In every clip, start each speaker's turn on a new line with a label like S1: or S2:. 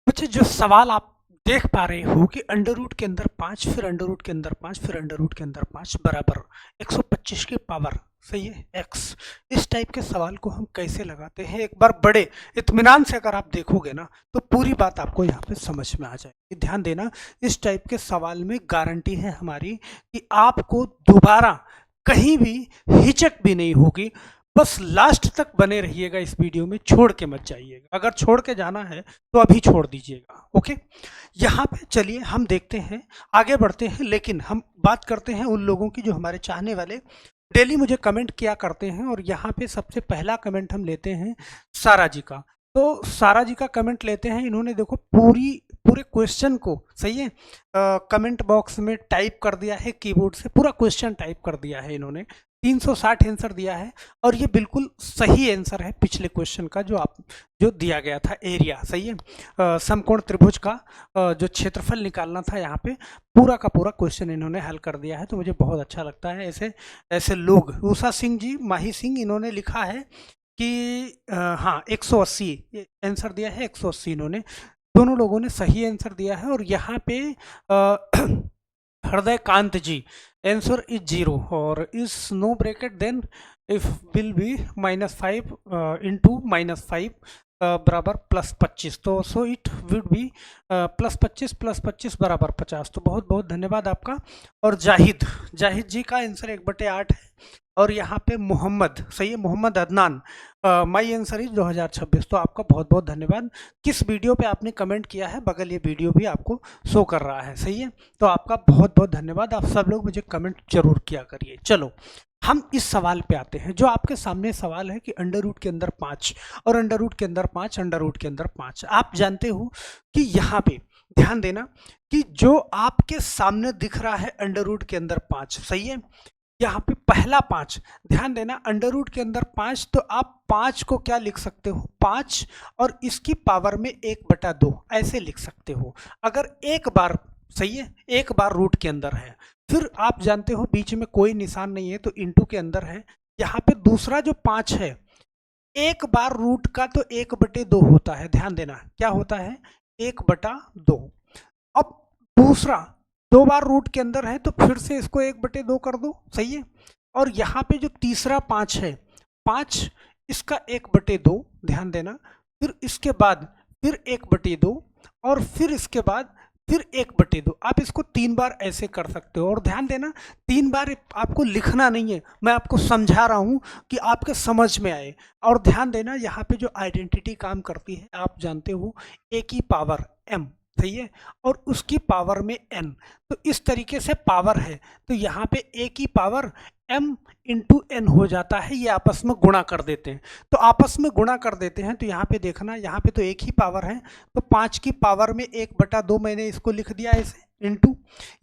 S1: अच्छा, जो सवाल आप देख पा रहे हो कि अंडर रूट के अंदर 5, फिर अंडर रूट के अंदर 5, फिर अंडर रूट के अंदर 5 बराबर 125 की पावर, सही है, x। इस टाइप के सवाल को हम कैसे लगाते हैं, एक बार बड़े इत्मीनान से अगर आप देखोगे ना तो पूरी बात आपको यहाँ पे समझ में आ जाएगी। ध्यान देना, इस टाइप के सवाल में गारंटी है हमारी कि आपको दोबारा कहीं भी हिचक भी नहीं होगी। बस लास्ट तक बने रहिएगा इस वीडियो में, छोड़ के मत जाइएगा। अगर छोड़ के जाना है तो अभी छोड़ दीजिएगा, ओके। यहाँ पे चलिए हम देखते हैं, आगे बढ़ते हैं, लेकिन हम बात करते हैं उन लोगों की जो हमारे चाहने वाले डेली मुझे कमेंट किया करते हैं। और यहाँ पे सबसे पहला कमेंट हम लेते हैं सारा जी का। तो सारा जी का कमेंट लेते हैं। इन्होंने देखो पूरे क्वेश्चन को, सही है, कमेंट बॉक्स में टाइप कर दिया है, कीबोर्ड से पूरा क्वेश्चन टाइप कर दिया है इन्होंने। 360 आंसर दिया है और ये बिल्कुल सही आंसर है पिछले क्वेश्चन का जो दिया गया था। एरिया, सही है, समकोण त्रिभुज का जो क्षेत्रफल निकालना था, यहाँ पे पूरा का पूरा क्वेश्चन इन्होंने हल कर दिया है। तो मुझे बहुत अच्छा लगता है ऐसे ऐसे लोग। उषा सिंह जी, माही सिंह, इन्होंने लिखा है कि हाँ 180 आंसर दिया है, 180 इन्होंने, दोनों लोगों ने सही आंसर दिया है। और यहाँ पे हृदय कांत जी, आंसर इज 0 और is no bracket then if will be -5 into -5 बराबर +25, तो सो इट वुड बी +25 +25 बराबर 50। तो बहुत बहुत धन्यवाद आपका। और जाहिद जी का आंसर 1/8 है। और यहाँ पे मोहम्मद, सही है, Mohammad Adnan, my answer is 2026। तो आपका बहुत बहुत धन्यवाद। किस वीडियो पे आपने कमेंट किया है, बगल ये वीडियो भी आपको शो कर रहा है, सही है। तो आपका बहुत बहुत धन्यवाद। आप सब लोग मुझे कमेंट जरूर किया करिए। चलो हम इस सवाल पे आते हैं। जो आपके सामने सवाल है कि अंडर रूट के अंदर 5 और अंडर रूट के अंदर 5, अंडर रूट के अंदर 5। आप जानते हो कि यहाँ पे ध्यान देना कि जो आपके सामने दिख रहा है अंडर रूट के अंदर 5, सही है, यहाँ पे पहला 5, ध्यान देना, अंडर रूट के अंदर 5, तो आप 5 को क्या लिख सकते हो, 5 और इसकी पावर में 1/2 ऐसे लिख सकते हो। अगर एक बार, सही है, एक बार रूट के अंदर है, फिर आप जानते हो बीच में कोई निशान नहीं है तो इंटू के अंदर है। यहाँ पे दूसरा जो 5 है, एक बार रूट का तो 1/2 होता है। ध्यान देना क्या होता है, 1/2। अब दूसरा 2 बार रूट के अंदर है तो फिर से इसको 1/2 कर दो, सही है। और यहाँ पे जो तीसरा 5 है, 5 इसका 1/2, ध्यान देना, फिर इसके बाद फिर 1/2 और फिर इसके बाद फिर 1/2। आप इसको 3 बार ऐसे कर सकते हो। और ध्यान देना 3 बार आपको लिखना नहीं है, मैं आपको समझा रहा हूँ कि आपके समझ में आए। और ध्यान देना यहाँ पे जो आइडेंटिटी काम करती है, आप जानते हो a की पावर m, सही है, और उसकी पावर में n। तो इस तरीके से पावर है तो यहाँ पे a की पावर m इंटू n हो जाता है। ये आपस में गुणा कर देते हैं, तो आपस में गुणा कर देते हैं। तो यहाँ पे देखना, यहाँ पे तो एक ही पावर है, तो 5 की पावर में 1/2 मैंने इसको लिख दिया ऐसे, इंटू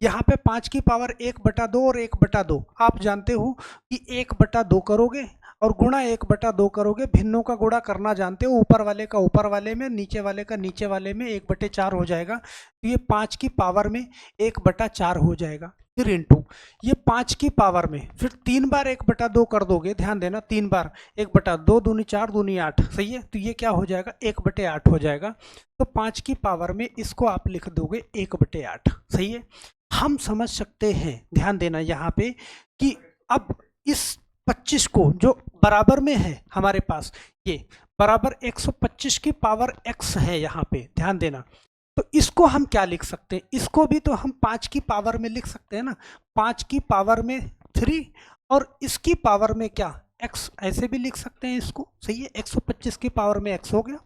S1: यहाँ पे 5 की पावर 1/2 और 1/2। आप जानते हो कि 1/2 करोगे और गुणा 1/2 करोगे, भिन्नों का गुणा करना जानते हो, ऊपर वाले का ऊपर वाले में, नीचे वाले का नीचे वाले में, 1/4 हो जाएगा। तो ये 5 की पावर में 1/4 हो जाएगा। फिर इंटू ये 5 की पावर में फिर 3 बार 1/2 कर दोगे, ध्यान देना, 3 बार 1/2, 2 4 2 8, सही है। तो ये क्या हो जाएगा, 1/8 हो जाएगा। तो 5 की पावर में इसको आप लिख दोगे 1/8, सही है। हम समझ सकते हैं, ध्यान देना यहाँ पे, कि अब इस 25 को जो बराबर में है हमारे पास, ये बराबर 125 की पावर x है यहाँ पे, ध्यान देना। तो इसको हम क्या लिख सकते हैं, इसको भी तो हम 5 की पावर में लिख सकते हैं ना, 5 की पावर में 3 और इसकी पावर में क्या, x, ऐसे भी लिख सकते हैं इसको, सही है। 125 की पावर में x हो गया।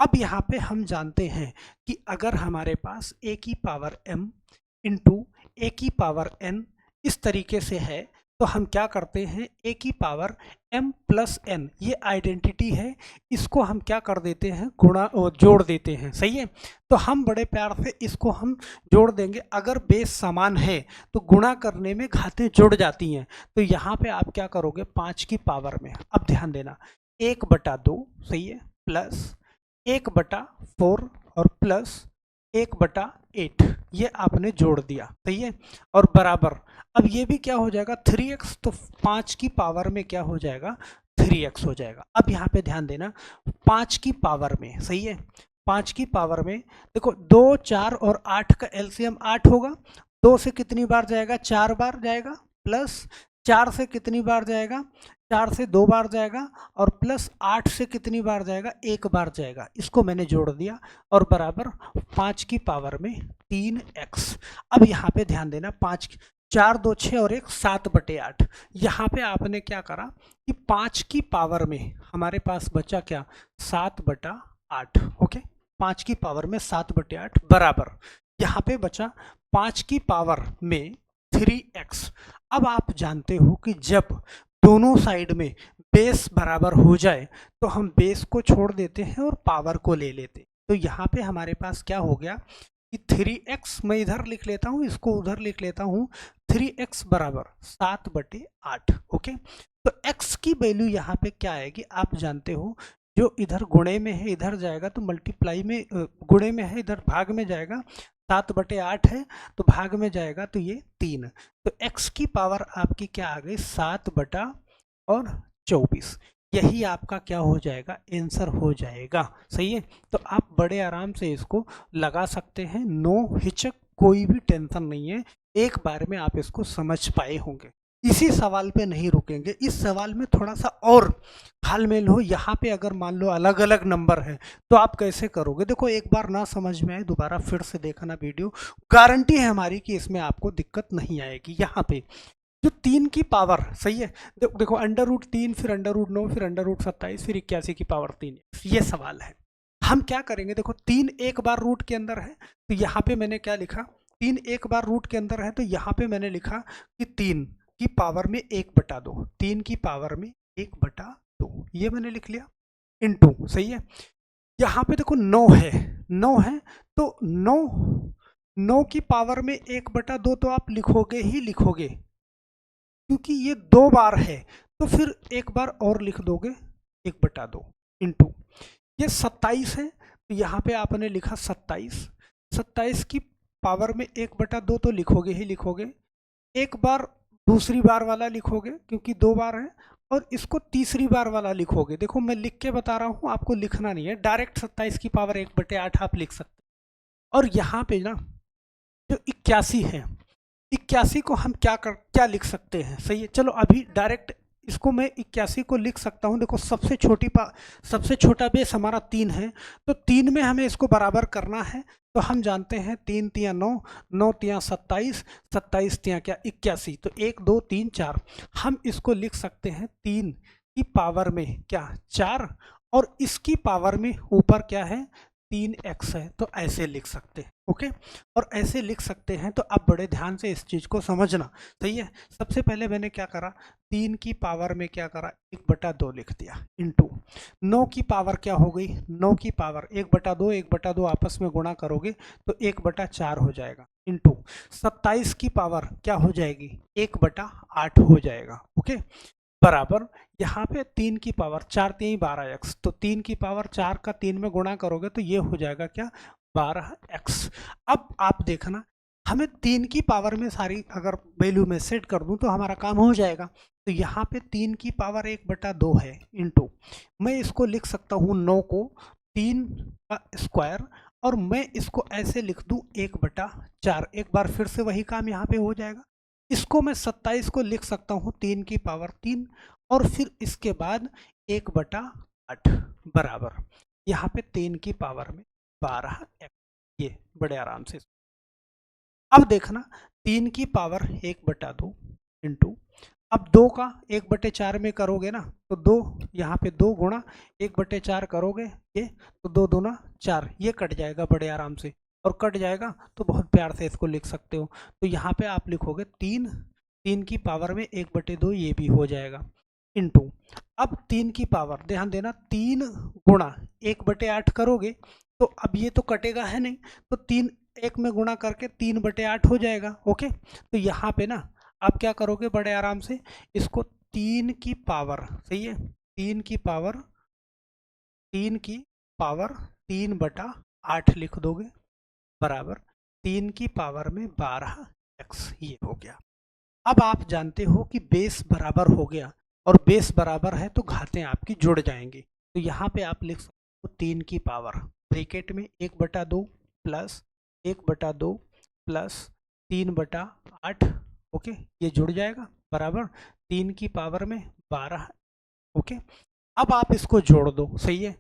S1: अब यहाँ पे हम जानते हैं कि अगर हमारे पास a की पावर m इंटू a की पावर n इस तरीके से है, तो हम क्या करते हैं, a की पावर m प्लस n, ये आइडेंटिटी है, इसको हम क्या कर देते हैं, गुणा जोड़ देते हैं, सही है। तो हम बड़े प्यार से इसको हम जोड़ देंगे। अगर बेस समान है तो गुणा करने में घातें जुड़ जाती हैं। तो यहाँ पे आप क्या करोगे, 5 की पावर में, अब ध्यान देना, 1/2, सही है, प्लस 1/4 और प्लस 1/8, ये आपने जोड़ दिया, सही है, और बराबर। अब ये भी क्या हो जाएगा, 3x, तो 5 की पावर में क्या हो जाएगा, 3x हो जाएगा। अब यहाँ पे ध्यान देना, 5 की पावर में, सही है, 5 की पावर में देखो 2, 4 और 8 का एलसीएम 8 होगा। 2 से कितनी बार जाएगा, 4 बार जाएगा, प्लस 4 से कितनी बार जाएगा, 4 से 2 बार जाएगा, और प्लस 8 से कितनी बार जाएगा, 1 बार जाएगा। इसको मैंने जोड़ दिया और बराबर 5 की पावर में 3x। अब यहाँ पे ध्यान देना, 5 4 2 6 और 1 7/8। यहाँ पे आपने क्या करा कि 5 की पावर में हमारे पास बचा क्या, 7/8। ओके, 5 की पावर में 7/8 बराबर यहाँ पे बचा 5 की पावर में 3x। अब आप जानते हो कि जब दोनों साइड में बेस बराबर हो जाए तो हम बेस को छोड़ देते हैं और पावर को ले लेते हैं। तो यहाँ पे हमारे पास क्या हो गया कि 3x मैं इधर लिख लेता हूँ, इसको उधर लिख लेता हूँ, 3x बराबर 7/8। ओके, तो x की वैल्यू यहाँ पे क्या आएगी, आप जानते हो जो इधर गुणे में है इधर जाएगा तो मल्टीप्लाई में, गुणे में है इधर भाग में जाएगा, 7/8 है तो भाग में जाएगा तो ये 3। तो x की पावर आपकी क्या आ गई, 7/24। यही आपका क्या हो जाएगा, आंसर हो जाएगा। सही है, तो आप बड़े आराम से इसको लगा सकते हैं, नो हिचक, कोई भी टेंशन नहीं है। एक बार में आप इसको समझ पाए होंगे। इसी सवाल पे नहीं रुकेंगे, इस सवाल में थोड़ा सा और हालमेल हो। यहाँ पे अगर मान लो अलग अलग नंबर है तो आप कैसे करोगे, देखो एक बार ना समझ में आए दोबारा फिर से देखना वीडियो, गारंटी है हमारी कि इसमें आपको दिक्कत नहीं आएगी। यहाँ पे जो 3 की पावर, सही है, देखो √3, फिर √9, फिर √27, फिर 81 की पावर 3, ये सवाल है। हम क्या करेंगे, देखो 3 एक बार रूट के अंदर है तो यहाँ पे मैंने क्या लिखा, 3 एक बार रूट के अंदर है तो यहाँ पे मैंने लिखा कि 3 की पावर में 1/2, 3 की पावर में 1/2, ये मैंने लिख लिया, इनटू, सही है। यहाँ पे देखो 9 है, 9 है तो 9 की पावर में 1/2 तो आप लिखोगे ही लिखोगे, क्योंकि ये 2 बार है तो फिर एक बार और लिख दोगे 1/2 इंटू, ये 27 है तो यहाँ पे आपने लिखा 27, 27 की पावर में 1/2 तो लिखोगे ही लिखोगे, एक बार दूसरी बार वाला लिखोगे क्योंकि 2 बार है, और इसको तीसरी बार वाला लिखोगे। देखो मैं लिख के बता रहा हूँ, आपको लिखना नहीं है, डायरेक्ट 27 की पावर 1/8 आप लिख सकते हैं। और यहाँ पे ना जो 81 है, 81 को हम क्या लिख सकते हैं, सही है, चलो अभी डायरेक्ट इसको मैं 81 को लिख सकता हूँ। देखो सबसे छोटा बेस हमारा 3 है तो 3 में हमें इसको बराबर करना है, तो हम जानते हैं 3 तिया 9, 9 तिया 27, 27 तिया क्या 81, तो 1 2 3 4, हम इसको लिख सकते हैं 3 की पावर में क्या 4, और इसकी पावर में ऊपर क्या है 3x है, तो ऐसे लिख सकते हैं। ओके, और ऐसे लिख सकते हैं, तो अब बड़े ध्यान से इस चीज़ को समझना, सही है। सबसे पहले मैंने क्या करा, 3 की पावर में क्या करा 1/2 लिख दिया, इंटू 9 की पावर क्या हो गई, 9 की पावर 1/2, 1/2 आपस में गुणा करोगे तो 1/4 हो जाएगा, इंटू 27 की पावर क्या हो जाएगी 1/8 हो जाएगा। ओके, बराबर यहाँ पे 3 की पावर 4 3 12x, तो 3 की पावर 4 का 3 में गुणा करोगे तो ये हो जाएगा क्या 12x। अब आप देखना, हमें 3 की पावर में सारी अगर वैल्यू में सेट कर दूं तो हमारा काम हो जाएगा। तो यहाँ पे 3 की पावर 1/2 है, इंटू मैं इसको लिख सकता हूँ 9 को 3 का स्क्वायर, और मैं इसको ऐसे लिख दूं 1/4, एक बार फिर से वही काम यहाँ पे हो जाएगा। इसको मैं 27 को लिख सकता हूँ 3 की पावर 3, और फिर इसके बाद 1/8 बराबर यहाँ पे 3 की पावर में 12x, ये बड़े आराम से। अब देखना 3 की पावर 1/2 इंटू, अब 2 का 1/4 में करोगे ना तो 2 यहाँ पे 2 गुणा 1/4 करोगे, ये तो 2 दूना 4, ये कट जाएगा बड़े आराम से, और कट जाएगा तो बहुत प्यार से इसको लिख सकते हो। तो यहाँ पे आप लिखोगे 3 की पावर में 1/2, ये भी हो जाएगा, इंटू अब 3 की पावर, ध्यान देना 3 गुणा 1/8 करोगे तो अब ये तो कटेगा है नहीं, तो 3 1 में गुणा करके 3/8 हो जाएगा। ओके, तो यहाँ पे ना आप क्या करोगे बड़े आराम से, इसको 3 की पावर, सही है, 3 की पावर 3/8 लिख दोगे, बराबर 3 की पावर में 12x, ये हो गया। अब आप जानते हो कि बेस बराबर हो गया, और बेस बराबर है तो घातें आपकी जुड़ जाएंगी, तो यहाँ पे आप लिख सकते हो 3 की पावर ब्रैकेट में 1/2 प्लस 1/2 प्लस 3/8, ओके, ये जुड़ जाएगा बराबर 3 की पावर में 12, ओके। अब आप इसको जोड़ दो, सही है।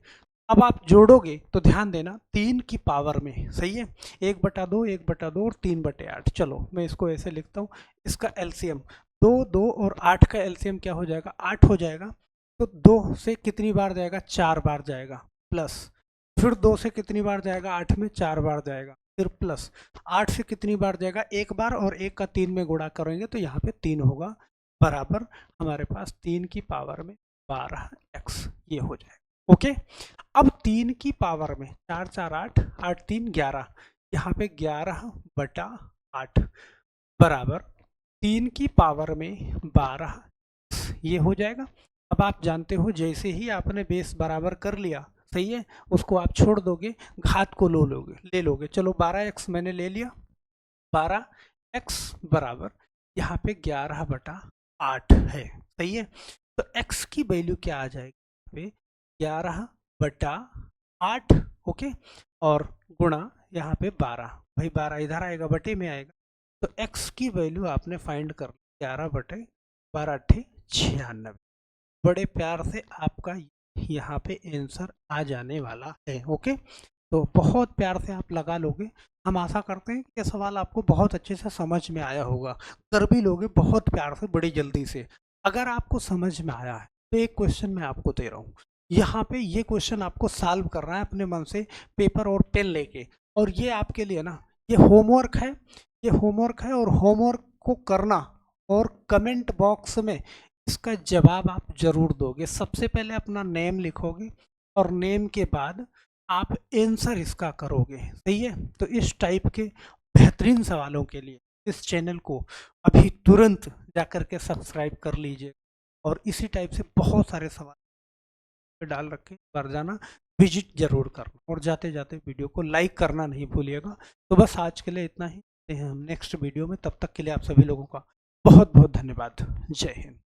S1: अब आप जोड़ोगे तो ध्यान देना 3 की पावर में, सही है, 1/2 1/2 और 3/8। चलो मैं इसको ऐसे लिखता हूँ, इसका एलसीएम 2 2 और 8 का एलसीएम क्या हो जाएगा, 8 हो जाएगा। तो 2 से कितनी बार जाएगा, 4 बार जाएगा, प्लस फिर 2 से कितनी बार जाएगा, 8 में 4 बार जाएगा, फिर प्लस 8 से कितनी बार जाएगा, 1 बार, और 1 का 3 में गुणा करेंगे तो यहाँ पे 3 होगा, बराबर हमारे पास 3 की पावर में 12x ये हो जाएगा, ओके। अब 3 की पावर में 4 4 8 8 3 11, यहाँ पे 11/8 बराबर 3 की पावर में 12 ये हो जाएगा। अब आप जानते हो जैसे ही आपने बेस बराबर कर लिया, सही है, उसको आप छोड़ दोगे, घात को ले लोगे। चलो 12x मैंने ले लिया, 12x बराबर यहाँ पे 11/8 है, सही है। तो x की वैल्यू क्या आ जाएगी, 11/8, ओके, और गुणा यहाँ पे 12, भाई 12 इधर आएगा, बटे में आएगा, तो x की वैल्यू आपने फाइंड कर 11/12 बड़े प्यार से आपका यहाँ पे आंसर आ जाने वाला है, ओके। तो बहुत प्यार से आप लगा लोगे, हम आशा करते हैं कि ये सवाल आपको बहुत अच्छे से समझ में आया होगा, कर भी लोगे बहुत प्यार से, बड़ी जल्दी से। अगर आपको समझ में आया है तो एक क्वेश्चन मैं आपको दे रहा हूँ, यहाँ पे ये क्वेश्चन आपको सॉल्व करना है अपने मन से, पेपर और पेन लेके, और ये आपके लिए ना ये होमवर्क है, ये होमवर्क है, और होमवर्क को करना और कमेंट बॉक्स में इसका जवाब आप जरूर दोगे। सबसे पहले अपना नेम लिखोगे और नेम के बाद आप आंसर इसका करोगे, सही है। तो इस टाइप के बेहतरीन सवालों के लिए इस चैनल को अभी तुरंत जाकर के सब्सक्राइब कर लीजिए, और इसी टाइप से बहुत सारे सवाल डाल रखे, पर जाना विजिट जरूर करना, और जाते जाते वीडियो को लाइक करना नहीं भूलिएगा। तो बस आज के लिए इतना ही, हम नेक्स्ट वीडियो में, तब तक के लिए आप सभी लोगों का बहुत बहुत धन्यवाद। जय हिंद।